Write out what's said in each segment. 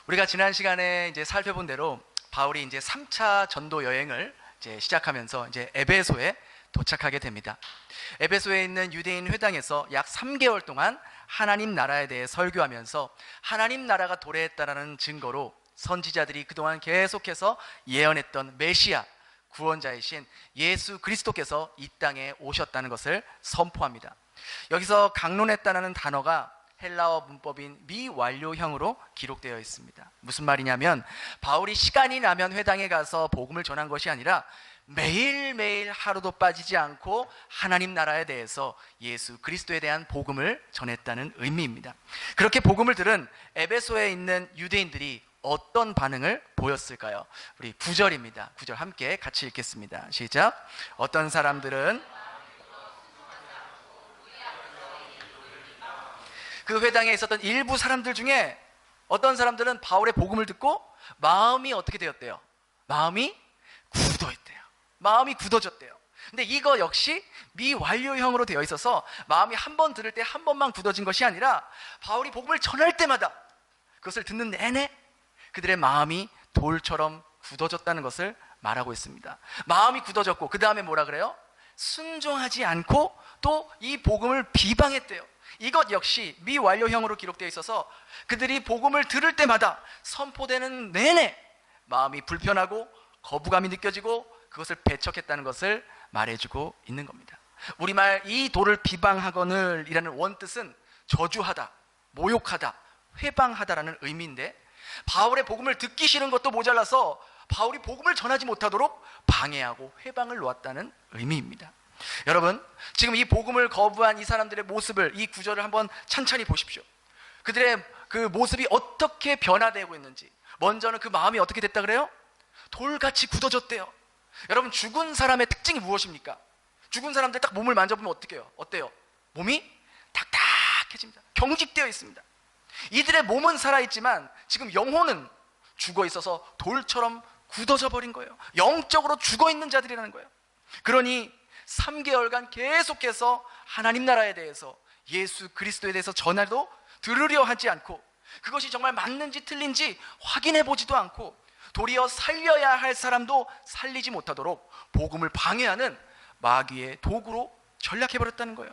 우리가 지난 시간에 이제 살펴본 대로 바울이 이제 3차 전도 여행을 이제 시작하면서 이제 에베소에 도착하게 됩니다. 에베소에 있는 유대인 회당에서 약 3개월 동안 하나님 나라에 대해 설교하면서 하나님 나라가 도래했다라는 증거로 선지자들이 그동안 계속해서 예언했던 메시아, 구원자이신 예수 그리스도께서 이 땅에 오셨다는 것을 선포합니다. 여기서 강론했다는 단어가 헬라어 문법인 미완료형으로 기록되어 있습니다. 무슨 말이냐면 바울이 시간이 나면 회당에 가서 복음을 전한 것이 아니라 매일매일 하루도 빠지지 않고 하나님 나라에 대해서 예수 그리스도에 대한 복음을 전했다는 의미입니다. 그렇게 복음을 들은 에베소에 있는 유대인들이 어떤 반응을 보였을까요? 우리 9절입니다. 9절 함께 같이 읽겠습니다. 시작. 어떤 사람들은 그 회당에 있었던 일부 사람들 중에 어떤 사람들은 바울의 복음을 듣고 마음이 어떻게 되었대요? 마음이 굳어있대요. 마음이 굳어졌대요. 근데 이거 역시 미완료형으로 되어 있어서 마음이 한 번 들을 때 한 번만 굳어진 것이 아니라 바울이 복음을 전할 때마다 그것을 듣는 내내 그들의 마음이 돌처럼 굳어졌다는 것을 말하고 있습니다. 마음이 굳어졌고 그 다음에 뭐라 그래요? 순종하지 않고 또 이 복음을 비방했대요. 이것 역시 미완료형으로 기록되어 있어서 그들이 복음을 들을 때마다 선포되는 내내 마음이 불편하고 거부감이 느껴지고 그것을 배척했다는 것을 말해주고 있는 겁니다. 우리말 이 도를 비방하거늘 이라는 원뜻은 저주하다, 모욕하다, 회방하다라는 의미인데 바울의 복음을 듣기 싫은 것도 모자라서 바울이 복음을 전하지 못하도록 방해하고 회방을 놓았다는 의미입니다. 여러분, 지금 이 복음을 거부한 이 사람들의 모습을, 이 구절을 한번 찬찬히 보십시오. 그들의 그 모습이 어떻게 변화되고 있는지. 먼저는 그 마음이 어떻게 됐다 그래요? 돌같이 굳어졌대요. 여러분, 죽은 사람의 특징이 무엇입니까? 죽은 사람들 딱 몸을 만져보면 어때요? 몸이 탁탁해집니다. 경직되어 있습니다. 이들의 몸은 살아있지만 지금 영혼은 죽어 있어서 돌처럼 굳어져 버린 거예요. 영적으로 죽어 있는 자들이라는 거예요. 그러니 3개월간 계속해서 하나님 나라에 대해서, 예수 그리스도에 대해서 전화도 들으려 하지 않고 그것이 정말 맞는지 틀린지 확인해 보지도 않고 도리어 살려야 할 사람도 살리지 못하도록 복음을 방해하는 마귀의 도구로 전락해버렸다는 거예요.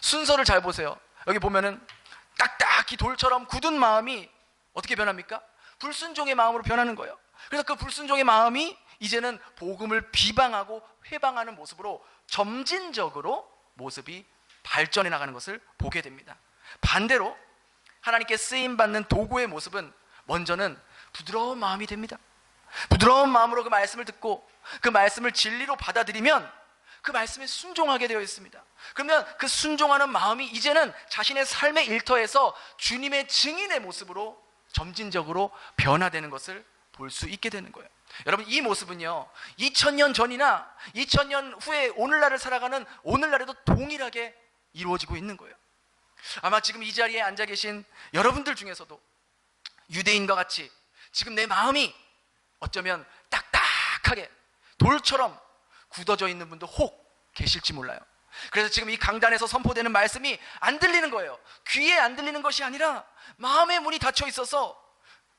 순서를 잘 보세요. 여기 보면은 딱딱히 돌처럼 굳은 마음이 어떻게 변합니까? 불순종의 마음으로 변하는 거예요. 그래서 그 불순종의 마음이 이제는 복음을 비방하고 회방하는 모습으로 점진적으로 모습이 발전해 나가는 것을 보게 됩니다. 반대로 하나님께 쓰임받는 도구의 모습은 먼저는 부드러운 마음이 됩니다. 부드러운 마음으로 그 말씀을 듣고 그 말씀을 진리로 받아들이면 그 말씀에 순종하게 되어 있습니다. 그러면 그 순종하는 마음이 이제는 자신의 삶의 일터에서 주님의 증인의 모습으로 점진적으로 변화되는 것을 볼 수 있게 되는 거예요. 여러분, 이 모습은요 2000년 전이나 2000년 후에 오늘날을 살아가는 오늘날에도 동일하게 이루어지고 있는 거예요. 아마 지금 이 자리에 앉아 계신 여러분들 중에서도 유대인과 같이 지금 내 마음이 어쩌면 딱딱하게 돌처럼 굳어져 있는 분도 혹 계실지 몰라요. 그래서 지금 이 강단에서 선포되는 말씀이 안 들리는 거예요. 귀에 안 들리는 것이 아니라 마음의 문이 닫혀 있어서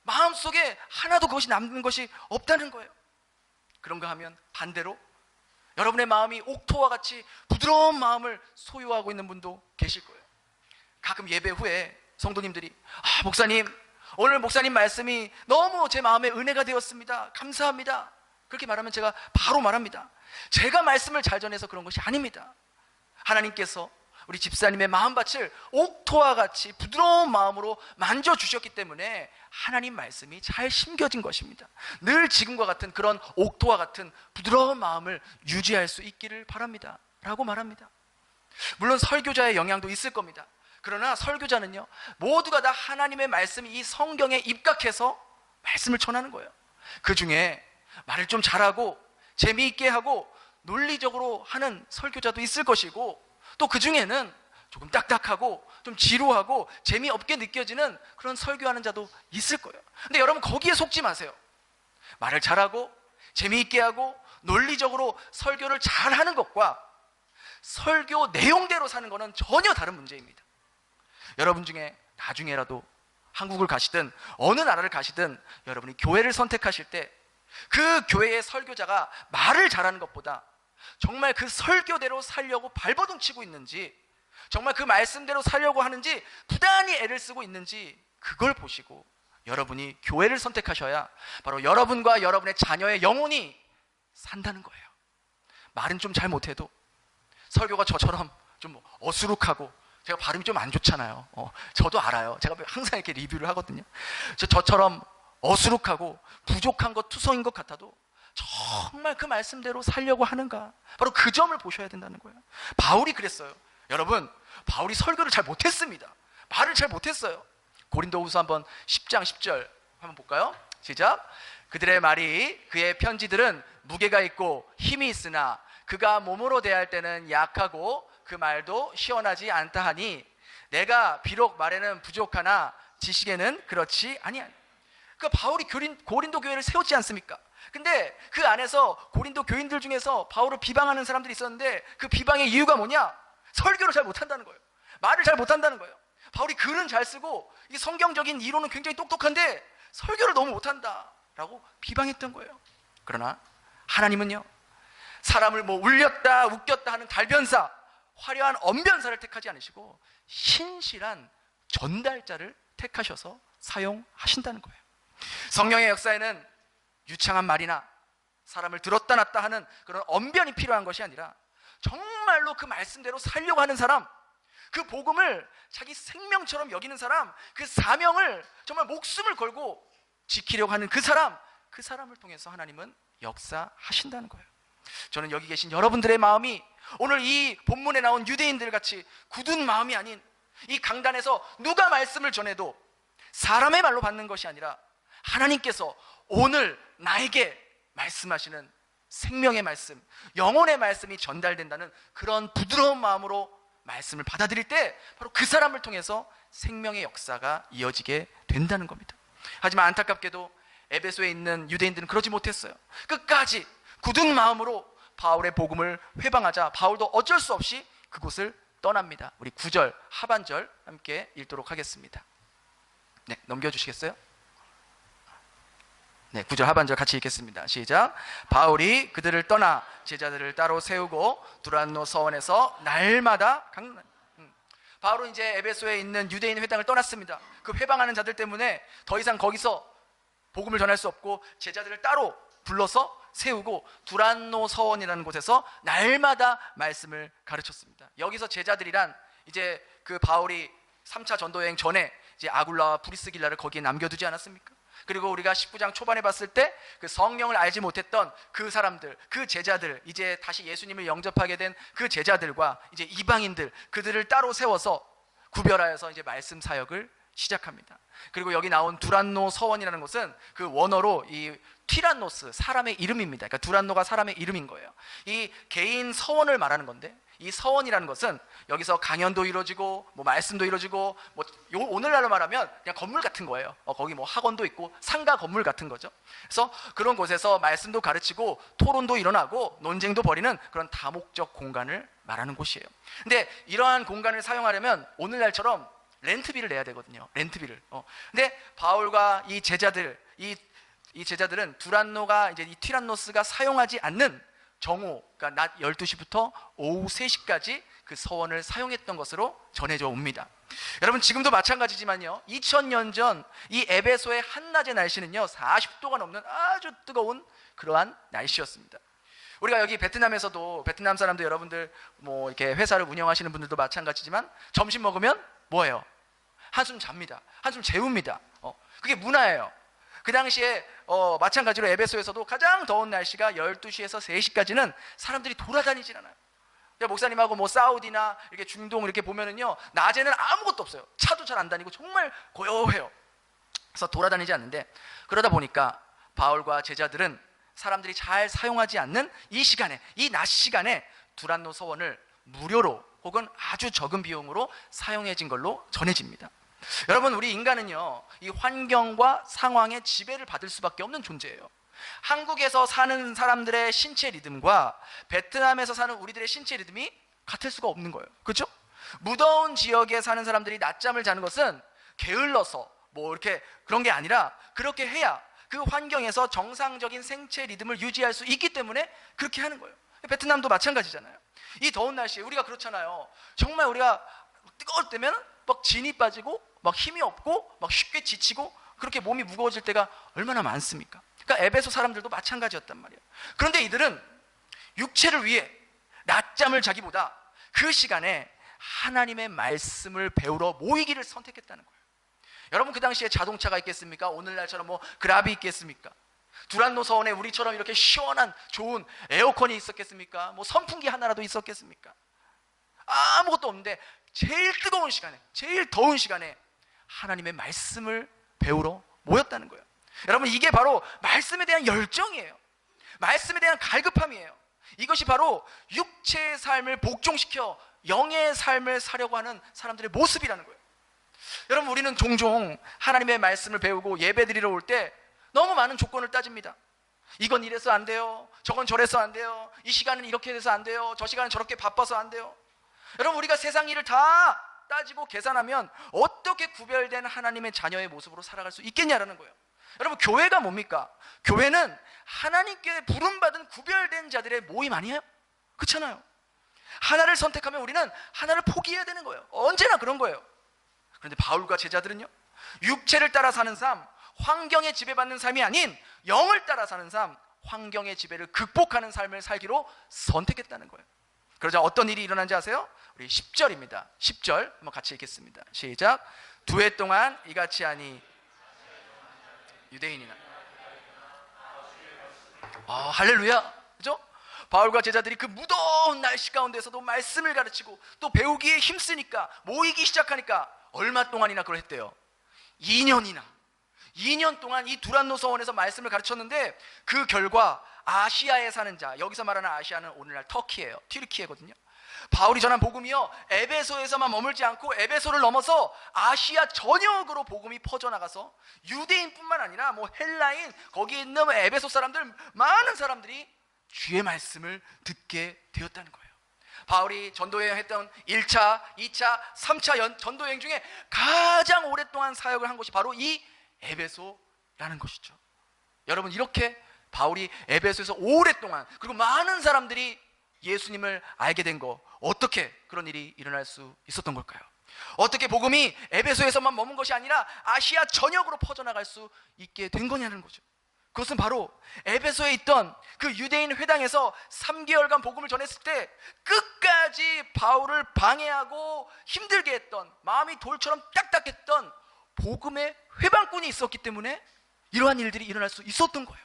마음속에 하나도 그것이 남는 것이 없다는 거예요. 그런가 하면 반대로 여러분의 마음이 옥토와 같이 부드러운 마음을 소유하고 있는 분도 계실 거예요. 가끔 예배 후에 성도님들이 목사님, 오늘 목사님 말씀이 너무 제 마음에 은혜가 되었습니다. 감사합니다. 그렇게 말하면 제가 바로 말합니다. 제가 말씀을 잘 전해서 그런 것이 아닙니다. 하나님께서 우리 집사님의 마음밭을 옥토와 같이 부드러운 마음으로 만져주셨기 때문에 하나님 말씀이 잘 심겨진 것입니다. 늘 지금과 같은 그런 옥토와 같은 부드러운 마음을 유지할 수 있기를 바랍니다 라고 말합니다. 물론 설교자의 영향도 있을 겁니다. 그러나 설교자는요 모두가 다 하나님의 말씀이 이 성경에 입각해서 말씀을 전하는 거예요. 그 중에 말을 좀 잘하고 재미있게 하고 논리적으로 하는 설교자도 있을 것이고 또 그 중에는 조금 딱딱하고 좀 지루하고 재미없게 느껴지는 그런 설교하는 자도 있을 거예요. 근데 여러분 거기에 속지 마세요. 말을 잘하고 재미있게 하고 논리적으로 설교를 잘하는 것과 설교 내용대로 사는 것은 전혀 다른 문제입니다. 여러분 중에 나중에라도 한국을 가시든 어느 나라를 가시든 여러분이 교회를 선택하실 때 그 교회의 설교자가 말을 잘하는 것보다 정말 그 설교대로 살려고 발버둥 치고 있는지, 정말 그 말씀대로 살려고 하는지, 부단히 애를 쓰고 있는지, 그걸 보시고 여러분이 교회를 선택하셔야 바로 여러분과 여러분의 자녀의 영혼이 산다는 거예요. 말은 좀 잘 못해도 설교가 저처럼 좀 어수룩하고, 제가 발음이 좀 안 좋잖아요. 저도 알아요. 제가 항상 이렇게 리뷰를 하거든요. 저처럼 어수룩하고 부족한 것, 투성인 것 같아도 정말 그 말씀대로 살려고 하는가, 바로 그 점을 보셔야 된다는 거예요. 바울이 그랬어요. 여러분, 바울이 설교를 잘 못했습니다. 말을 잘 못했어요. 고린도후서 한번 10장 10절 한번 볼까요? 시작. 그들의 말이, 그의 편지들은 무게가 있고 힘이 있으나 그가 몸으로 대할 때는 약하고 그 말도 시원하지 않다 하니 내가 비록 말에는 부족하나 지식에는 그렇지 아니하니. 그 바울이 고린도 교회를 세웠지 않습니까? 근데 그 안에서 고린도 교인들 중에서 바울을 비방하는 사람들이 있었는데, 그 비방의 이유가 뭐냐? 설교를 잘 못한다는 거예요. 말을 잘 못한다는 거예요. 바울이 글은 잘 쓰고 이 성경적인 이론은 굉장히 똑똑한데 설교를 너무 못한다라고 비방했던 거예요. 그러나 하나님은요, 사람을 울렸다 웃겼다 하는 달변사, 화려한 언변사를 택하지 않으시고 신실한 전달자를 택하셔서 사용하신다는 거예요. 성령의 역사에는 유창한 말이나 사람을 들었다 놨다 하는 그런 언변이 필요한 것이 아니라 정말로 그 말씀대로 살려고 하는 사람, 그 복음을 자기 생명처럼 여기는 사람, 그 사명을 정말 목숨을 걸고 지키려고 하는 그 사람을 통해서 하나님은 역사하신다는 거예요. 저는 여기 계신 여러분들의 마음이 오늘 이 본문에 나온 유대인들 같이 굳은 마음이 아닌, 이 강단에서 누가 말씀을 전해도 사람의 말로 받는 것이 아니라 하나님께서 오늘 나에게 말씀하시는 생명의 말씀, 영혼의 말씀이 전달된다는 그런 부드러운 마음으로 말씀을 받아들일 때 바로 그 사람을 통해서 생명의 역사가 이어지게 된다는 겁니다. 하지만 안타깝게도 에베소에 있는 유대인들은 그러지 못했어요. 끝까지 굳은 마음으로 바울의 복음을 회방하자 바울도 어쩔 수 없이 그곳을 떠납니다. 우리 9절 하반절 함께 읽도록 하겠습니다. 네, 넘겨주시겠어요? 네, 9절 하반절 같이 읽겠습니다. 시작. 바울이 그들을 떠나 제자들을 따로 세우고 두란노 서원에서 날마다 바울은 이제 에베소에 있는 유대인 회당을 떠났습니다. 그 회방하는 자들 때문에 더 이상 거기서 복음을 전할 수 없고 제자들을 따로 불러서 세우고 두란노 서원이라는 곳에서 날마다 말씀을 가르쳤습니다. 여기서 제자들이란 이제 그 바울이 3차 전도 여행 전에 이제 아굴라와 브리스길라를 거기에 남겨두지 않았습니까? 그리고 우리가 19장 초반에 봤을 때 그 성령을 알지 못했던 그 사람들, 그 제자들, 이제 다시 예수님을 영접하게 된 그 제자들과 이제 이방인들, 그들을 따로 세워서 구별하여서 이제 말씀 사역을 시작합니다. 그리고 여기 나온 두란노 서원이라는 것은 그 원어로 이 티란노스, 사람의 이름입니다. 그러니까 두란노가 사람의 이름인 거예요. 이 개인 서원을 말하는 건데, 이 서원이라는 것은 여기서 강연도 이루어지고 말씀도 이루어지고 오늘날로 말하면 그냥 건물 같은 거예요. 거기 학원도 있고 상가 건물 같은 거죠. 그래서 그런 곳에서 말씀도 가르치고 토론도 일어나고 논쟁도 벌이는 그런 다목적 공간을 말하는 곳이에요. 근데 이러한 공간을 사용하려면 오늘날처럼 렌트비를 내야 되거든요. 렌트비를. 근데 바울과 이 제자들, 이 제자들은 두란노가 이제 이 티란노스가 사용하지 않는 정오, 그러니까 낮 12시부터 오후 3시까지 그 서원을 사용했던 것으로 전해져 옵니다. 여러분, 지금도 마찬가지지만요, 2000년 전 이 에베소의 한낮의 날씨는요 40도가 넘는 아주 뜨거운 그러한 날씨였습니다. 우리가 여기 베트남에서도, 베트남 사람들 여러분들 이렇게 회사를 운영하시는 분들도 마찬가지지만 점심 먹으면 뭐예요? 한숨 잡니다. 한숨 재웁니다. 그게 문화예요. 그 당시에 마찬가지로 에베소에서도 가장 더운 날씨가 12시에서 3시까지는 사람들이 돌아다니질 않아요. 목사님하고 사우디나 이렇게 중동 이렇게 보면은요, 낮에는 아무것도 없어요. 차도 잘 안 다니고 정말 고요해요. 그래서 돌아다니지 않는데, 그러다 보니까 바울과 제자들은 사람들이 잘 사용하지 않는 이 시간에, 이 낮 시간에 두란노 서원을 무료로 혹은 아주 적은 비용으로 사용해진 걸로 전해집니다. 여러분, 우리 인간은요, 이 환경과 상황에 지배를 받을 수밖에 없는 존재예요. 한국에서 사는 사람들의 신체 리듬과 베트남에서 사는 우리들의 신체 리듬이 같을 수가 없는 거예요. 그렇죠? 무더운 지역에 사는 사람들이 낮잠을 자는 것은 게을러서 뭐 이렇게 그런 게 아니라 그렇게 해야 그 환경에서 정상적인 생체 리듬을 유지할 수 있기 때문에 그렇게 하는 거예요. 베트남도 마찬가지잖아요. 이 더운 날씨에 우리가 그렇잖아요. 정말 우리가 뜨거울 때면 막 진이 빠지고 막 힘이 없고 막 쉽게 지치고 그렇게 몸이 무거워질 때가 얼마나 많습니까? 그러니까 에베소 사람들도 마찬가지였단 말이에요. 그런데 이들은 육체를 위해 낮잠을 자기보다 그 시간에 하나님의 말씀을 배우러 모이기를 선택했다는 거예요. 여러분, 그 당시에 자동차가 있겠습니까? 오늘날처럼 뭐 그라비 있겠습니까? 두란노 서원에 우리처럼 이렇게 시원한 좋은 에어컨이 있었겠습니까? 뭐 선풍기 하나라도 있었겠습니까? 아무것도 없는데 제일 뜨거운 시간에, 제일 더운 시간에 하나님의 말씀을 배우러 모였다는 거예요. 여러분, 이게 바로 말씀에 대한 열정이에요. 말씀에 대한 갈급함이에요. 이것이 바로 육체의 삶을 복종시켜 영의 삶을 사려고 하는 사람들의 모습이라는 거예요. 여러분, 우리는 종종 하나님의 말씀을 배우고 예배드리러 올 때 너무 많은 조건을 따집니다. 이건 이래서 안 돼요, 저건 저래서 안 돼요, 이 시간은 이렇게 돼서 안 돼요, 저 시간은 저렇게 바빠서 안 돼요. 여러분, 우리가 세상 일을 다 따지고 계산하면 어떻게 구별된 하나님의 자녀의 모습으로 살아갈 수 있겠냐라는 거예요. 여러분, 교회가 뭡니까? 교회는 하나님께 부름받은 구별된 자들의 모임 아니에요? 그렇잖아요. 하나를 선택하면 우리는 하나를 포기해야 되는 거예요. 언제나 그런 거예요. 그런데 바울과 제자들은요, 육체를 따라 사는 삶, 환경에 지배받는 삶이 아닌 영을 따라 사는 삶, 환경의 지배를 극복하는 삶을 살기로 선택했다는 거예요. 그러자 어떤 일이 일어난지 아세요? 우리 10절입니다. 10절 한번 같이 읽겠습니다. 시작. 2해 동안 이같이 하니 유대인이나. 할렐루야. 그죠? 바울과 제자들이 그 무더운 날씨 가운데서도 말씀을 가르치고 또 배우기에 힘쓰니까, 모이기 시작하니까 얼마 동안이나 그걸 했대요? 2년 동안 이 두란노 서원에서 말씀을 가르쳤는데 그 결과 아시아에 사는 자, 여기서 말하는 아시아는 오늘날 터키예요. 튀르키예거든요. 바울이 전한 복음이요, 에베소에서만 머물지 않고 에베소를 넘어서 아시아 전역으로 복음이 퍼져나가서 유대인뿐만 아니라 뭐 헬라인, 거기 있는 에베소 사람들, 많은 사람들이 주의 말씀을 듣게 되었다는 거예요. 바울이 전도여행 했던 1차, 2차, 3차 전도여행 중에 가장 오랫동안 사역을 한 곳이 바로 이 에베소라는 것이죠. 여러분, 이렇게 바울이 에베소에서 오랫동안, 그리고 많은 사람들이 예수님을 알게 된 거, 어떻게 그런 일이 일어날 수 있었던 걸까요? 어떻게 복음이 에베소에서만 머문 것이 아니라 아시아 전역으로 퍼져나갈 수 있게 된 거냐는 거죠. 그것은 바로 에베소에 있던 그 유대인 회당에서 3개월간 복음을 전했을 때 끝까지 바울을 방해하고 힘들게 했던, 마음이 돌처럼 딱딱했던 복음의 회방꾼이 있었기 때문에 이러한 일들이 일어날 수 있었던 거예요.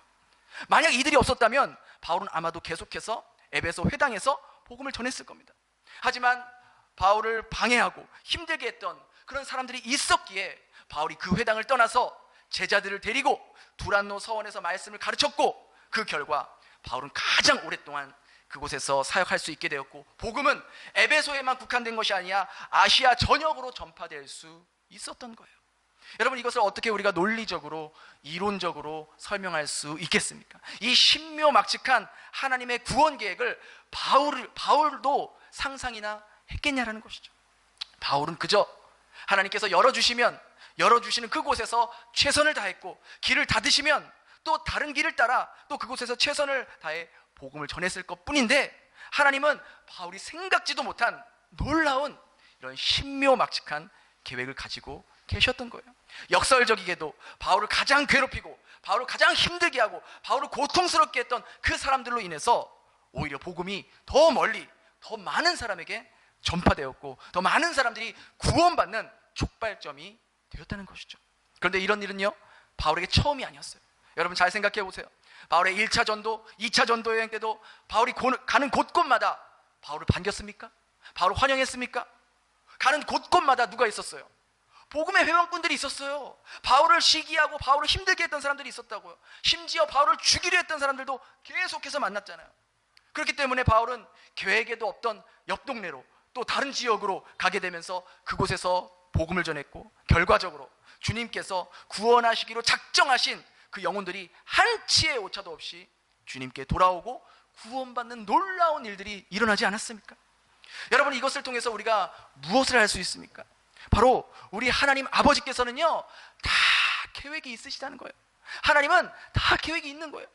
만약 이들이 없었다면 바울은 아마도 계속해서 에베소 회당에서 복음을 전했을 겁니다. 하지만 바울을 방해하고 힘들게 했던 그런 사람들이 있었기에 바울이 그 회당을 떠나서 제자들을 데리고 두란노 서원에서 말씀을 가르쳤고, 그 결과 바울은 가장 오랫동안 그곳에서 사역할 수 있게 되었고, 복음은 에베소에만 국한된 것이 아니라 아시아 전역으로 전파될 수 있었던 거예요. 여러분, 이것을 어떻게 우리가 논리적으로, 이론적으로 설명할 수 있겠습니까? 이 신묘막측한 하나님의 구원 계획을 바울도 상상이나 했겠냐라는 것이죠. 바울은 그저 하나님께서 열어주시는 그곳에서 최선을 다했고, 길을 닫으시면 또 다른 길을 따라 또 그곳에서 최선을 다해 복음을 전했을 것 뿐인데, 하나님은 바울이 생각지도 못한 놀라운 이런 신묘막측한 계획을 가지고 계셨던 거예요. 역설적이게도 바울을 가장 괴롭히고 바울을 가장 힘들게 하고 바울을 고통스럽게 했던 그 사람들로 인해서 오히려 복음이 더 멀리, 더 많은 사람에게 전파되었고, 더 많은 사람들이 구원받는 촉발점이 되었다는 것이죠. 그런데 이런 일은요, 바울에게 처음이 아니었어요. 여러분, 잘 생각해 보세요. 바울의 1차 전도, 2차 전도 여행 때도 바울이 가는 곳곳마다 바울을 반겼습니까? 바울을 환영했습니까? 가는 곳곳마다 누가 있었어요? 복음의 회원꾼들이 있었어요. 바울을 시기하고 바울을 힘들게 했던 사람들이 있었다고요. 심지어 바울을 죽이려 했던 사람들도 계속해서 만났잖아요. 그렇기 때문에 바울은 계획에도 없던 옆 동네로, 또 다른 지역으로 가게 되면서 그곳에서 복음을 전했고, 결과적으로 주님께서 구원하시기로 작정하신 그 영혼들이 한치의 오차도 없이 주님께 돌아오고 구원받는 놀라운 일들이 일어나지 않았습니까? 여러분, 이것을 통해서 우리가 무엇을 할 수 있습니까? 바로 우리 하나님 아버지께서는요, 다 계획이 있으시다는 거예요. 하나님은 다 계획이 있는 거예요.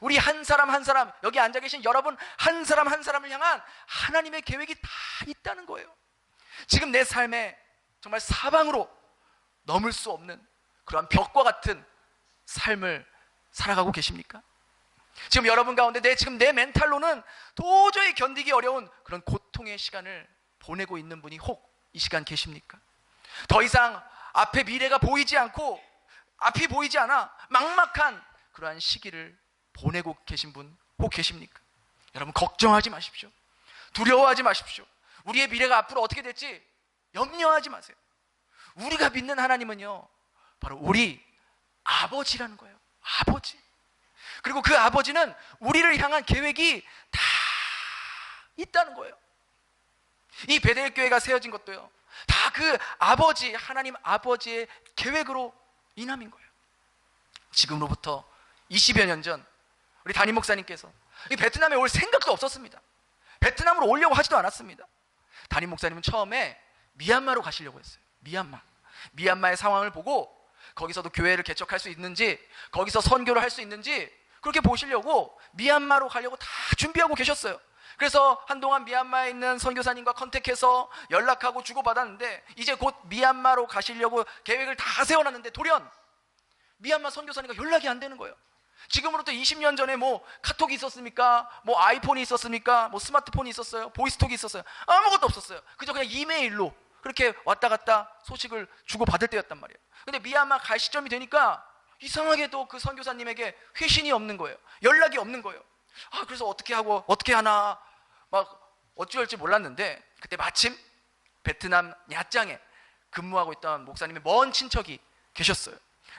우리 한 사람 한 사람, 여기 앉아 계신 여러분 한 사람 한 사람을 향한 하나님의 계획이 다 있다는 거예요. 지금 내 삶에 정말 사방으로 넘을 수 없는 그러한 벽과 같은 삶을 살아가고 계십니까? 지금 여러분 가운데 지금 내 멘탈로는 도저히 견디기 어려운 그런 고통의 시간을 보내고 있는 분이 혹 이 시간 계십니까? 더 이상 앞에 미래가 보이지 않고 앞이 보이지 않아 막막한 그러한 시기를 보내고 계신 분 혹 계십니까? 여러분, 걱정하지 마십시오. 두려워하지 마십시오. 우리의 미래가 앞으로 어떻게 될지 염려하지 마세요. 우리가 믿는 하나님은요, 바로 우리 아버지라는 거예요. 아버지. 그리고 그 아버지는 우리를 향한 계획이 다 있다는 거예요. 이 베델 교회가 세워진 것도요, 다 그 아버지, 하나님 아버지의 계획으로 인함인 거예요. 지금으로부터 20여 년 전 우리 담임 목사님께서 이 베트남에 올 생각도 없었습니다. 베트남으로 오려고 하지도 않았습니다. 담임 목사님은 처음에 미얀마로 가시려고 했어요. 미얀마의 상황을 보고 거기서도 교회를 개척할 수 있는지, 거기서 선교를 할 수 있는지 그렇게 보시려고 미얀마로 가려고 다 준비하고 계셨어요. 그래서 한동안 미얀마에 있는 선교사님과 컨택해서 연락하고 주고받았는데, 이제 곧 미얀마로 가시려고 계획을 다 세워놨는데 돌연 미얀마 선교사님과 연락이 안 되는 거예요. 지금으로부터 20년 전에 뭐 카톡이 있었습니까? 뭐 아이폰이 있었습니까? 뭐 스마트폰이 있었어요? 보이스톡이 있었어요? 아무것도 없었어요. 그저 그냥 이메일로 그렇게 왔다 갔다 소식을 주고받을 때였단 말이에요. 근데 미얀마 갈 시점이 되니까 이상하게도 그 선교사님에게 회신이 없는 거예요. 연락이 없는 거예요. 그래서 어떻게 하고 어떻게 하나 막 어찌할지 몰랐는데, 그때 마침 베트남 야짱에 근무하고 있던 목사님의 먼 친척이 계셨어요.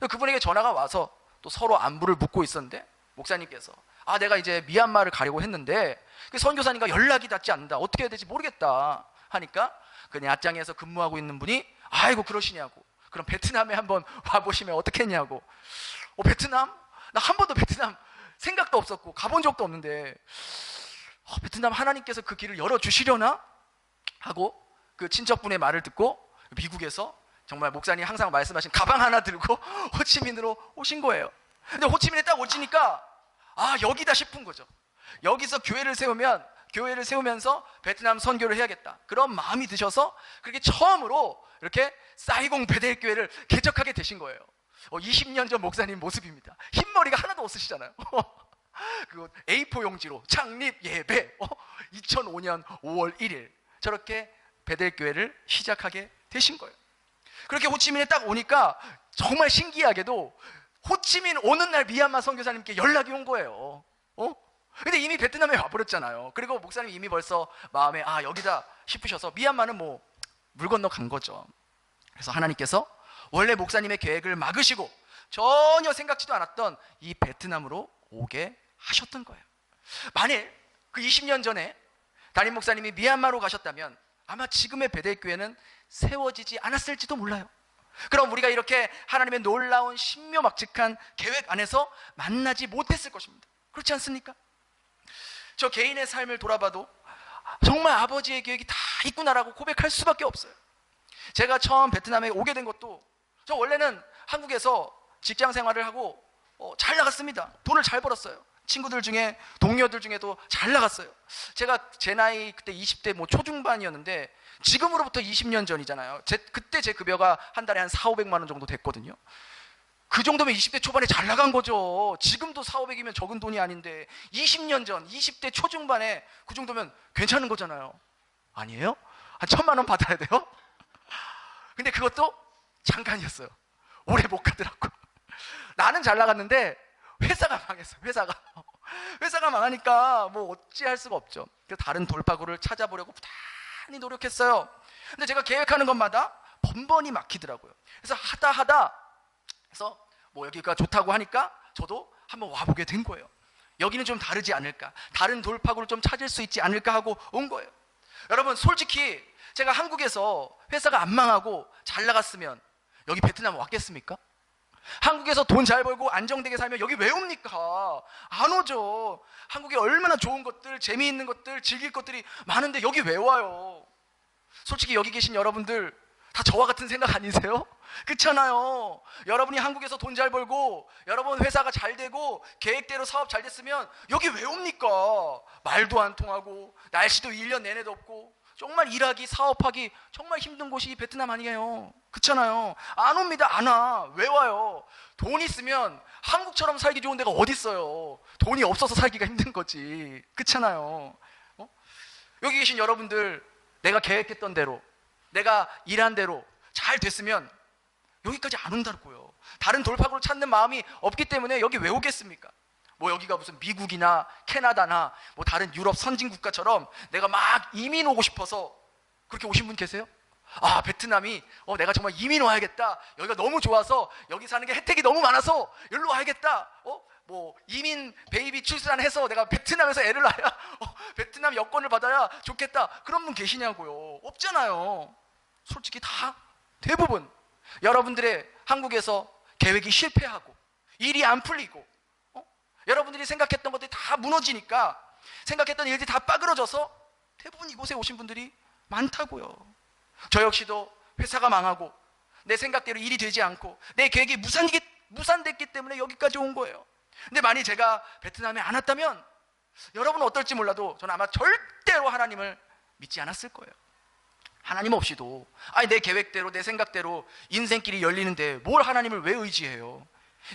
그분에게 전화가 와서 또 서로 안부를 묻고 있었는데, 목사님께서 내가 이제 미얀마를 가려고 했는데 그 선교사님과 연락이 닿지 않는다, 어떻게 해야 될지 모르겠다 하니까 그 야짱에서 근무하고 있는 분이 아이고 그러시냐고, 그럼 베트남에 한번 와보시면 어떻겠냐고. 베트남? 나 한 번도 베트남 생각도 없었고 가본 적도 없는데 베트남 하나님께서 그 길을 열어주시려나? 하고 그 친척분의 말을 듣고 미국에서 정말 목사님 항상 말씀하신 가방 하나 들고 호치민으로 오신 거예요. 근데 호치민에 딱 오시니까 여기다 싶은 거죠. 여기서 교회를 세우면서 베트남 선교를 해야겠다, 그런 마음이 드셔서 그렇게 처음으로 이렇게 사이공 베델 교회를 개척하게 되신 거예요. 20년 전 목사님 모습입니다. 흰머리가 하나도 없으시잖아요. 그 A4 용지로 창립 예배 2005년 5월 1일 저렇게 베델 교회를 시작하게 되신 거예요. 그렇게 호치민에 딱 오니까 정말 신기하게도 호치민 오는 날 미얀마 선교사님께 연락이 온 거예요. 근데 이미 베트남에 와버렸잖아요. 그리고 목사님 이미 벌써 마음에 여기다 싶으셔서 미얀마는 뭐 물 건너 간 거죠. 그래서 하나님께서 원래 목사님의 계획을 막으시고 전혀 생각지도 않았던 이 베트남으로 오게 하셨던 거예요. 만일 그 20년 전에 담임 목사님이 미얀마로 가셨다면 아마 지금의 베델교회는 세워지지 않았을지도 몰라요. 그럼 우리가 이렇게 하나님의 놀라운 신묘막측한 계획 안에서 만나지 못했을 것입니다. 그렇지 않습니까? 저 개인의 삶을 돌아봐도 정말 아버지의 계획이 다 있구나라고 고백할 수밖에 없어요. 제가 처음 베트남에 오게 된 것도, 저 원래는 한국에서 직장 생활을 하고 잘 나갔습니다. 돈을 잘 벌었어요. 친구들 중에, 동료들 중에도 잘 나갔어요. 제가 제 나이 그때 20대 뭐 초중반이었는데 지금으로부터 20년 전이잖아요. 그때 제 급여가 한 달에 한 4,500만 원 정도 됐거든요. 그 정도면 20대 초반에 잘 나간 거죠. 지금도 4,500이면 적은 돈이 아닌데 20년 전 20대 초중반에 그 정도면 괜찮은 거잖아요. 아니에요? 한 1,000만 원 받아야 돼요? 근데 그것도 잠깐이었어요. 오래 못 가더라고. 나는 잘 나갔는데 회사가 망했어. 회사가 망하니까 뭐 어찌할 수가 없죠. 그래서 다른 돌파구를 찾아보려고 부단히 노력했어요. 근데 제가 계획하는 것마다 번번이 막히더라고요. 그래서 하다 해서 뭐 여기가 좋다고 하니까 저도 한번 와보게 된 거예요. 여기는 좀 다르지 않을까, 다른 돌파구를 좀 찾을 수 있지 않을까 하고 온 거예요. 여러분, 솔직히 제가 한국에서 회사가 안 망하고 잘 나갔으면 여기 베트남 왔겠습니까? 한국에서 돈 잘 벌고 안정되게 살면 여기 왜 옵니까? 안 오죠. 한국에 얼마나 좋은 것들, 재미있는 것들, 즐길 것들이 많은데 여기 왜 와요? 솔직히 여기 계신 여러분들 다 저와 같은 생각 아니세요? 그렇잖아요. 여러분이 한국에서 돈 잘 벌고 여러분 회사가 잘 되고 계획대로 사업 잘 됐으면 여기 왜 옵니까? 말도 안 통하고 날씨도 1년 내내 덥고 정말 일하기 사업하기 정말 힘든 곳이 베트남 아니에요? 그렇잖아요. 안 옵니다. 안 와. 왜 와요? 돈 있으면 한국처럼 살기 좋은 데가 어디 있어요? 돈이 없어서 살기가 힘든 거지. 그렇잖아요. 여기 계신 여러분들, 내가 계획했던 대로, 내가 일한 대로 잘 됐으면 여기까지 안 온다고요. 다른 돌파구를 찾는 마음이 없기 때문에 여기 왜 오겠습니까? 뭐 여기가 무슨 미국이나 캐나다나 뭐 다른 유럽 선진 국가처럼 내가 막 이민 오고 싶어서 그렇게 오신 분 계세요? 아, 베트남이 내가 정말 이민 와야겠다. 여기가 너무 좋아서 여기 사는 게 혜택이 너무 많아서 여기로 와야겠다. 뭐 이민 베이비 출산해서 내가 베트남에서 애를 낳아야 베트남 여권을 받아야 좋겠다. 그런 분 계시냐고요? 없잖아요. 솔직히 다 대부분 여러분들의 한국에서 계획이 실패하고 일이 안 풀리고 여러분들이 생각했던 것들이 다 무너지니까 생각했던 일들이 다 빠그러져서 대부분 이곳에 오신 분들이 많다고요. 저 역시도 회사가 망하고 내 생각대로 일이 되지 않고 내 계획이 무산됐기 때문에 여기까지 온 거예요. 근데 만약 제가 베트남에 안 왔다면 여러분은 어떨지 몰라도 저는 아마 절대로 하나님을 믿지 않았을 거예요. 하나님 없이도 내 계획대로 내 생각대로 인생길이 열리는데 뭘 하나님을 왜 의지해요?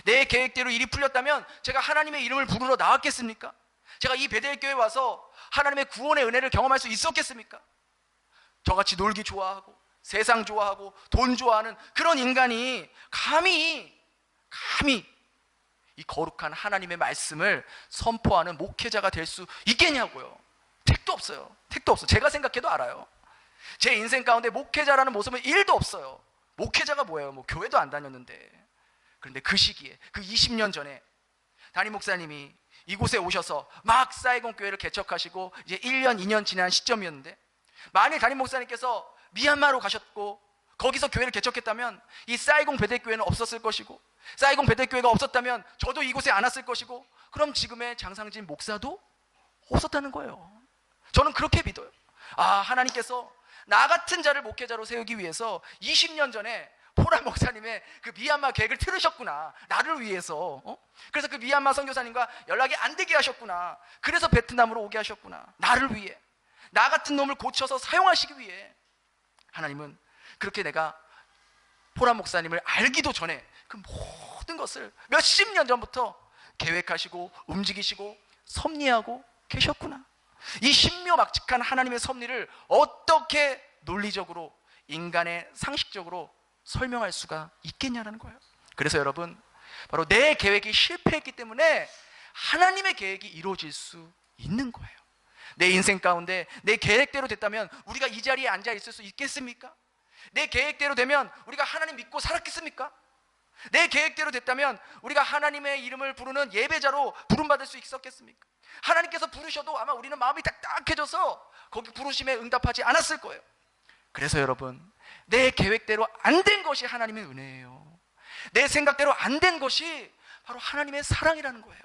내 계획대로 일이 풀렸다면 제가 하나님의 이름을 부르러 나왔겠습니까? 제가 이 베델교회에 와서 하나님의 구원의 은혜를 경험할 수 있었겠습니까? 저같이 놀기 좋아하고 세상 좋아하고 돈 좋아하는 그런 인간이 감히 이 거룩한 하나님의 말씀을 선포하는 목회자가 될 수 있겠냐고요. 택도 없어요. 택도 없어. 제가 생각해도 알아요. 제 인생 가운데 목회자라는 모습은 1도 없어요. 목회자가 뭐예요? 뭐 교회도 안 다녔는데. 그런데 그 시기에, 그 20년 전에 담임 목사님이 이곳에 오셔서 막 사이공 교회를 개척하시고 이제 1년, 2년 지난 시점이었는데, 만일 담임 목사님께서 미얀마로 가셨고 거기서 교회를 개척했다면 이 사이공 베델교회는 없었을 것이고, 사이공 베델교회가 없었다면 저도 이곳에 안 왔을 것이고, 그럼 지금의 장상진 목사도 없었다는 거예요. 저는 그렇게 믿어요. 하나님께서 나 같은 자를 목회자로 세우기 위해서 20년 전에 포라 목사님의 그 미얀마 계획을 틀으셨구나. 나를 위해서. 그래서 그 미얀마 선교사님과 연락이 안 되게 하셨구나. 그래서 베트남으로 오게 하셨구나. 나를 위해. 나 같은 놈을 고쳐서 사용하시기 위해. 하나님은 그렇게 내가 포라 목사님을 알기도 전에 그 모든 것을 몇십 년 전부터 계획하시고 움직이시고 섭리하고 계셨구나. 이 신묘막측한 하나님의 섭리를 어떻게 논리적으로 인간의 상식적으로 설명할 수가 있겠냐는 거예요. 그래서 여러분, 바로 내 계획이 실패했기 때문에 하나님의 계획이 이루어질 수 있는 거예요. 내 인생 가운데 내 계획대로 됐다면 우리가 이 자리에 앉아 있을 수 있겠습니까? 내 계획대로 되면 우리가 하나님 믿고 살았겠습니까? 내 계획대로 됐다면 우리가 하나님의 이름을 부르는 예배자로 부름받을 수 있었겠습니까? 하나님께서 부르셔도 아마 우리는 마음이 딱딱해져서 거기 부르심에 응답하지 않았을 거예요. 그래서 여러분, 내 계획대로 안 된 것이 하나님의 은혜예요. 내 생각대로 안 된 것이 바로 하나님의 사랑이라는 거예요.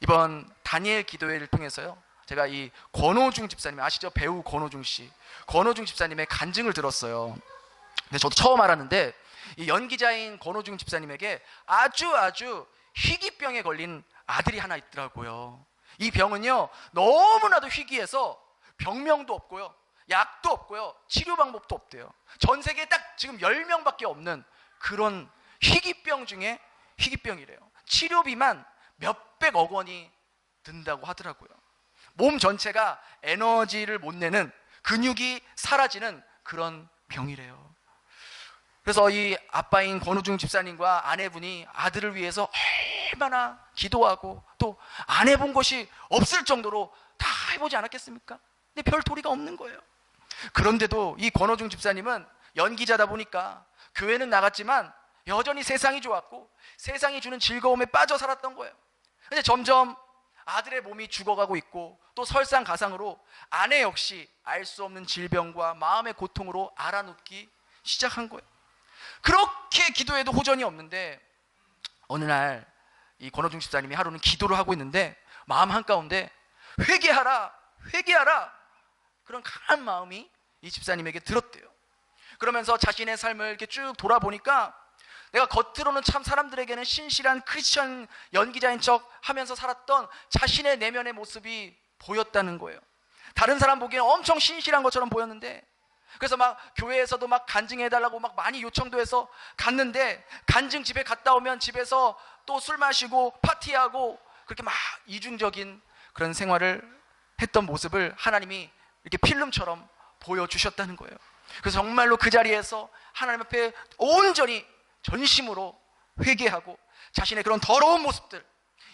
이번 다니엘 기도회를 통해서요, 제가 이 권오중 집사님 아시죠? 배우 권오중 씨, 권오중 집사님의 간증을 들었어요. 근데 저도 처음 알았는데 이 연기자인 권오중 집사님에게 아주 희귀병에 걸린 아들이 하나 있더라고요. 이 병은요, 너무나도 희귀해서 병명도 없고요, 약도 없고요, 치료 방법도 없대요. 전 세계에 딱 지금 10명밖에 없는 그런 희귀병 중에 희귀병이래요. 치료비만 몇백억 원이 든다고 하더라고요. 몸 전체가 에너지를 못 내는, 근육이 사라지는 그런 병이래요. 그래서 이 아빠인 권우중 집사님과 아내분이 아들을 위해서 얼마나 기도하고 또 안 해본 것이 없을 정도로 다 해보지 않았겠습니까? 근데 별 도리가 없는 거예요. 그런데도 이 권오중 집사님은 연기자다 보니까 교회는 나갔지만 여전히 세상이 좋았고 세상이 주는 즐거움에 빠져 살았던 거예요. 근데 점점 아들의 몸이 죽어가고 있고 또 설상가상으로 아내 역시 알 수 없는 질병과 마음의 고통으로 앓아눕기 시작한 거예요. 그렇게 기도해도 호전이 없는데 어느 날 이 권오중 집사님이 하루는 기도를 하고 있는데 마음 한가운데 회개하라 그런 강한 마음이 이 집사님에게 들었대요. 그러면서 자신의 삶을 이렇게 쭉 돌아보니까 내가 겉으로는 참 사람들에게는 신실한 크리스천 연기자인 척 하면서 살았던 자신의 내면의 모습이 보였다는 거예요. 다른 사람 보기에는 엄청 신실한 것처럼 보였는데, 그래서 막 교회에서도 막 간증해달라고 막 많이 요청도 해서 갔는데, 간증 집에 갔다 오면 집에서 또 술 마시고 파티하고 그렇게 막 이중적인 그런 생활을 했던 모습을 하나님이 이렇게 필름처럼 보여주셨다는 거예요. 그래서 정말로 그 자리에서 하나님 앞에 온전히 전심으로 회개하고 자신의 그런 더러운 모습들,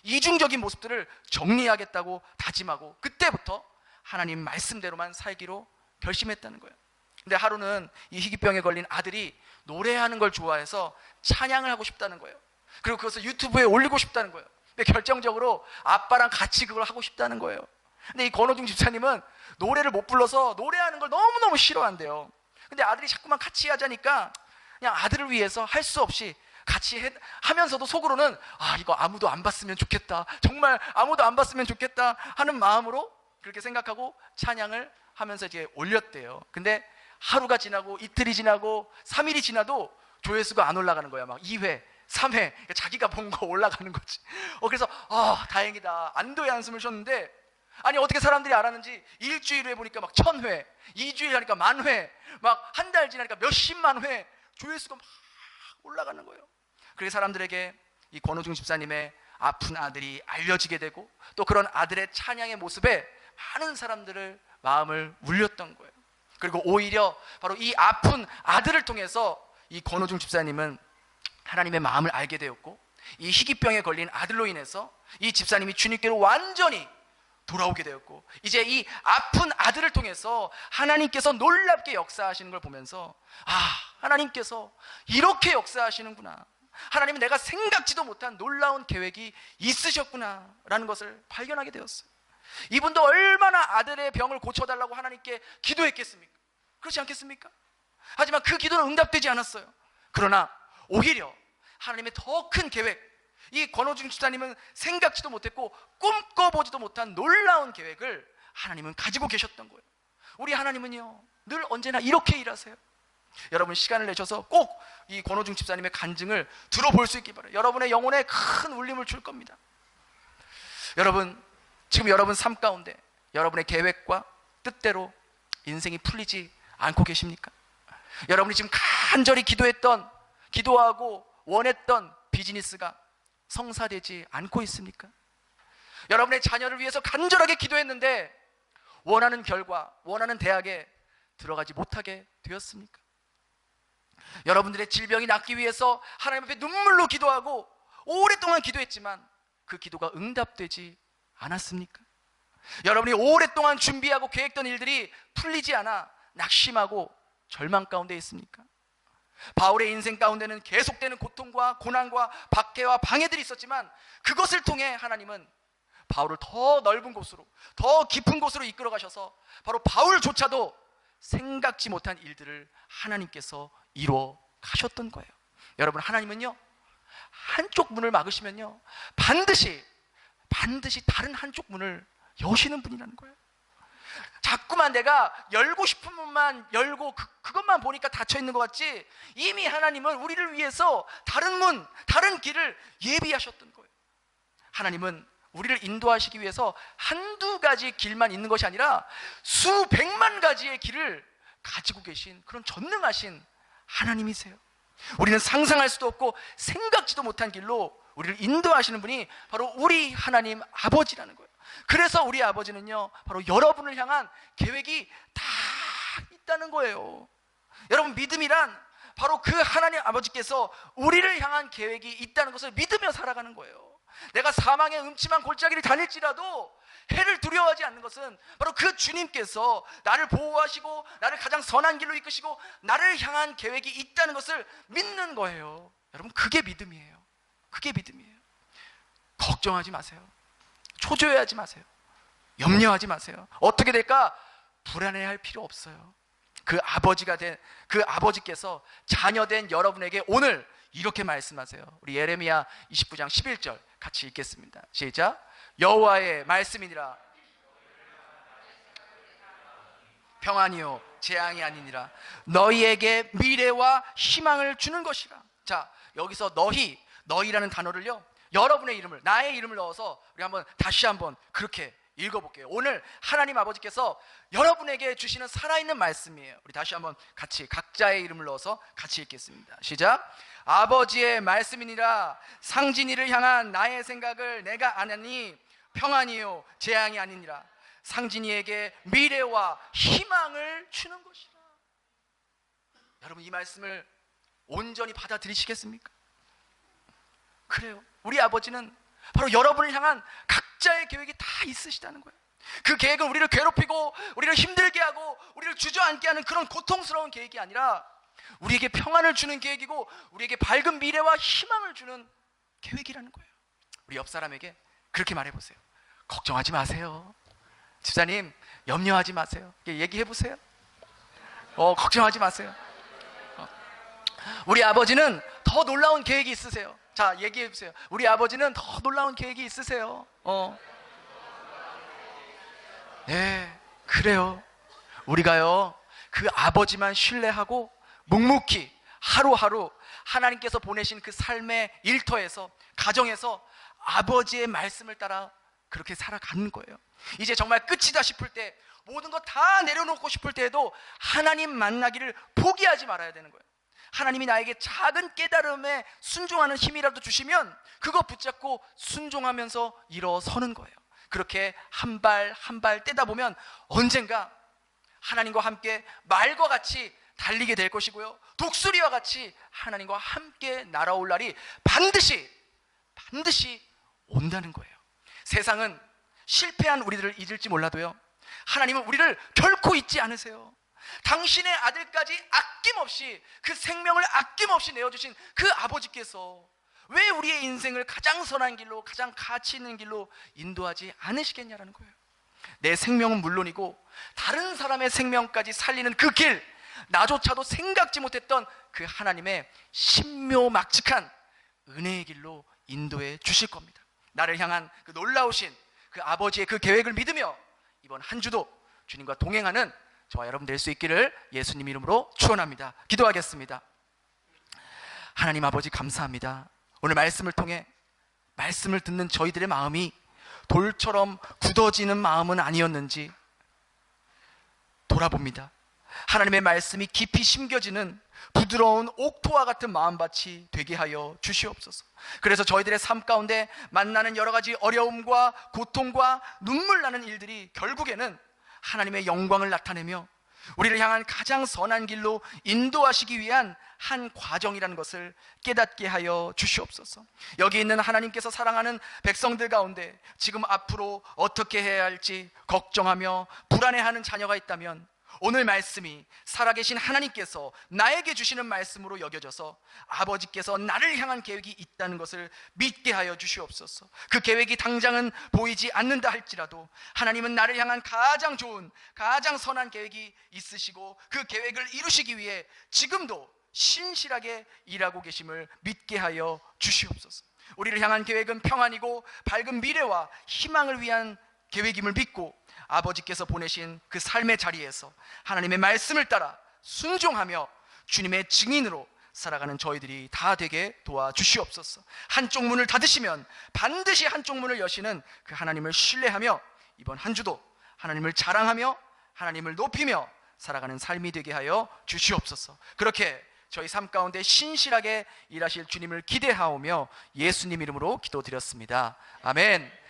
이중적인 모습들을 정리하겠다고 다짐하고 그때부터 하나님 말씀대로만 살기로 결심했다는 거예요. 근데 하루는 이 희귀병에 걸린 아들이 노래하는 걸 좋아해서 찬양을 하고 싶다는 거예요. 그리고 그것을 유튜브에 올리고 싶다는 거예요. 근데 결정적으로 아빠랑 같이 그걸 하고 싶다는 거예요. 근데 이 권호중 집사님은 노래를 못 불러서 노래하는 걸 너무너무 싫어한대요. 근데 아들이 자꾸만 같이 하자니까 그냥 아들을 위해서 할 수 없이 같이 하면서도 속으로는 이거 아무도 안 봤으면 좋겠다, 정말 아무도 안 봤으면 좋겠다 하는 마음으로 그렇게 생각하고 찬양을 하면서 이제 올렸대요. 근데 하루가 지나고 이틀이 지나고 3일이 지나도 조회수가 안 올라가는 거야. 막 2회, 3회 자기가 본 거 올라가는 거지. 그래서 다행이다, 안도의 한숨을 쉬었는데, 아니 어떻게 사람들이 알았는지 일주일 후에 보니까 막 1000회, 2주일 하니까 10,000회, 막 한 달 지나니까 몇십만 회 조회수가 막 올라가는 거예요. 그래서 사람들에게 이 권호중 집사님의 아픈 아들이 알려지게 되고, 또 그런 아들의 찬양의 모습에 많은 사람들을 마음을 울렸던 거예요. 그리고 오히려 바로 이 아픈 아들을 통해서 이 권호중 집사님은 하나님의 마음을 알게 되었고, 이 희귀병에 걸린 아들로 인해서 이 집사님이 주님께로 완전히 돌아오게 되었고, 이제 이 아픈 아들을 통해서 하나님께서 놀랍게 역사하시는 걸 보면서 하나님께서 이렇게 역사하시는구나, 하나님은 내가 생각지도 못한 놀라운 계획이 있으셨구나 라는 것을 발견하게 되었어요. 이분도 얼마나 아들의 병을 고쳐달라고 하나님께 기도했겠습니까? 그렇지 않겠습니까? 하지만 그 기도는 응답되지 않았어요. 그러나 오히려 하나님의 더 큰 계획, 이 권호중 집사님은 생각지도 못했고 꿈꿔보지도 못한 놀라운 계획을 하나님은 가지고 계셨던 거예요. 우리 하나님은요 늘 언제나 이렇게 일하세요. 여러분 시간을 내셔서 꼭 이 권호중 집사님의 간증을 들어볼 수 있기 바라요. 여러분의 영혼에 큰 울림을 줄 겁니다. 여러분, 지금 여러분 삶 가운데 여러분의 계획과 뜻대로 인생이 풀리지 않고 계십니까? 여러분이 지금 간절히 기도하고 원했던 비즈니스가 성사되지 않고 있습니까? 여러분의 자녀를 위해서 간절하게 기도했는데 원하는 결과, 원하는 대학에 들어가지 못하게 되었습니까? 여러분들의 질병이 낫기 위해서 하나님 앞에 눈물로 기도하고 오랫동안 기도했지만 그 기도가 응답되지 않았습니까? 여러분이 오랫동안 준비하고 계획던 일들이 풀리지 않아 낙심하고 절망 가운데 있습니까? 바울의 인생 가운데는 계속되는 고통과 고난과 박해와 방해들이 있었지만 그것을 통해 하나님은 바울을 더 넓은 곳으로, 더 깊은 곳으로 이끌어 가셔서 바로 바울조차도 생각지 못한 일들을 하나님께서 이루어 가셨던 거예요. 여러분, 하나님은요 한쪽 문을 막으시면요 반드시 다른 한쪽 문을 여시는 분이라는 거예요. 자꾸만 내가 열고 싶은 문만 열고 그것만 보니까 닫혀 있는 것 같지, 이미 하나님은 우리를 위해서 다른 문, 다른 길을 예비하셨던 거예요. 하나님은 우리를 인도하시기 위해서 한두 가지 길만 있는 것이 아니라 수백만 가지의 길을 가지고 계신 그런 전능하신 하나님이세요. 우리는 상상할 수도 없고 생각지도 못한 길로 우리를 인도하시는 분이 바로 우리 하나님 아버지라는 거예요. 그래서 우리 아버지는요 바로 여러분을 향한 계획이 다 있다는 거예요. 여러분, 믿음이란 바로 그 하나님 아버지께서 우리를 향한 계획이 있다는 것을 믿으며 살아가는 거예요. 내가 사망의 음침한 골짜기를 다닐지라도 해를 두려워하지 않는 것은 바로 그 주님께서 나를 보호하시고 나를 가장 선한 길로 이끄시고 나를 향한 계획이 있다는 것을 믿는 거예요. 여러분, 그게 믿음이에요. 그게 믿음이에요. 걱정하지 마세요. 초조해하지 마세요. 염려하지 마세요. 어떻게 될까? 불안해할 필요 없어요. 그 아버지께서 자녀된 여러분에게 오늘 이렇게 말씀하세요. 우리 예레미야 29장 11절 같이 읽겠습니다. 시작. 여호와의 말씀이니라. 평안이요 재앙이 아니니라. 너희에게 미래와 희망을 주는 것이라. 자, 여기서 너희라는 단어를요, 여러분의 이름을, 나의 이름을 넣어서 우리 다시 한번 그렇게 읽어볼게요. 오늘 하나님 아버지께서 여러분에게 주시는 살아있는 말씀이에요. 우리 다시 한번 같이 각자의 이름을 넣어서 같이 읽겠습니다. 시작. 아버지의 말씀이니라. 상진이를 향한 나의 생각을 내가 아나니 평안이요 재앙이 아니니라. 상진이에게 미래와 희망을 주는 것이라. 여러분, 이 말씀을 온전히 받아들이시겠습니까? 그래요. 우리 아버지는 바로 여러분을 향한 각자의 계획이 다 있으시다는 거예요. 그 계획은 우리를 괴롭히고 우리를 힘들게 하고 우리를 주저앉게 하는 그런 고통스러운 계획이 아니라 우리에게 평안을 주는 계획이고 우리에게 밝은 미래와 희망을 주는 계획이라는 거예요. 우리 옆 사람에게 그렇게 말해보세요. 걱정하지 마세요. 집사님, 염려하지 마세요. 얘기해보세요. 걱정하지 마세요. 우리 아버지는 더 놀라운 계획이 있으세요. 자, 얘기해보세요. 우리 아버지는 더 놀라운 계획이 있으세요. 네, 그래요. 우리가요, 그 아버지만 신뢰하고 묵묵히 하루하루 하나님께서 보내신 그 삶의 일터에서, 가정에서 아버지의 말씀을 따라 그렇게 살아가는 거예요. 이제 정말 끝이다 싶을 때, 모든 거 다 내려놓고 싶을 때에도 하나님 만나기를 포기하지 말아야 되는 거예요. 하나님이 나에게 작은 깨달음에 순종하는 힘이라도 주시면 그거 붙잡고 순종하면서 일어서는 거예요. 그렇게 한 발 한 발 떼다 보면 언젠가 하나님과 함께 말과 같이 달리게 될 것이고요, 독수리와 같이 하나님과 함께 날아올 날이 반드시 온다는 거예요. 세상은 실패한 우리들을 잊을지 몰라도요, 하나님은 우리를 결코 잊지 않으세요. 당신의 아들까지 아낌없이, 그 생명을 아낌없이 내어주신 그 아버지께서 왜 우리의 인생을 가장 선한 길로, 가장 가치 있는 길로 인도하지 않으시겠냐라는 거예요. 내 생명은 물론이고 다른 사람의 생명까지 살리는 그 길, 나조차도 생각지 못했던 그 하나님의 신묘막측한 은혜의 길로 인도해 주실 겁니다. 나를 향한 그 놀라우신 그 아버지의 그 계획을 믿으며 이번 한 주도 주님과 동행하는 저와 여러분 될 수 있기를 예수님 이름으로 축원합니다. 기도하겠습니다. 하나님 아버지, 감사합니다. 오늘 말씀을 통해 말씀을 듣는 저희들의 마음이 돌처럼 굳어지는 마음은 아니었는지 돌아봅니다. 하나님의 말씀이 깊이 심겨지는 부드러운 옥토와 같은 마음밭이 되게 하여 주시옵소서. 그래서 저희들의 삶 가운데 만나는 여러 가지 어려움과 고통과 눈물 나는 일들이 결국에는 하나님의 영광을 나타내며 우리를 향한 가장 선한 길로 인도하시기 위한 한 과정이라는 것을 깨닫게 하여 주시옵소서. 여기 있는 하나님께서 사랑하는 백성들 가운데 지금 앞으로 어떻게 해야 할지 걱정하며 불안해하는 자녀가 있다면 오늘 말씀이 살아계신 하나님께서 나에게 주시는 말씀으로 여겨져서 아버지께서 나를 향한 계획이 있다는 것을 믿게 하여 주시옵소서. 그 계획이 당장은 보이지 않는다 할지라도 하나님은 나를 향한 가장 좋은, 가장 선한 계획이 있으시고 그 계획을 이루시기 위해 지금도 신실하게 일하고 계심을 믿게 하여 주시옵소서. 우리를 향한 계획은 평안이고 밝은 미래와 희망을 위한 계획임을 믿고 아버지께서 보내신 그 삶의 자리에서 하나님의 말씀을 따라 순종하며 주님의 증인으로 살아가는 저희들이 다 되게 도와주시옵소서. 한쪽 문을 닫으시면 반드시 한쪽 문을 여시는 그 하나님을 신뢰하며 이번 한 주도 하나님을 자랑하며 하나님을 높이며 살아가는 삶이 되게 하여 주시옵소서. 그렇게 저희 삶 가운데 신실하게 일하실 주님을 기대하오며 예수님 이름으로 기도드렸습니다. 아멘.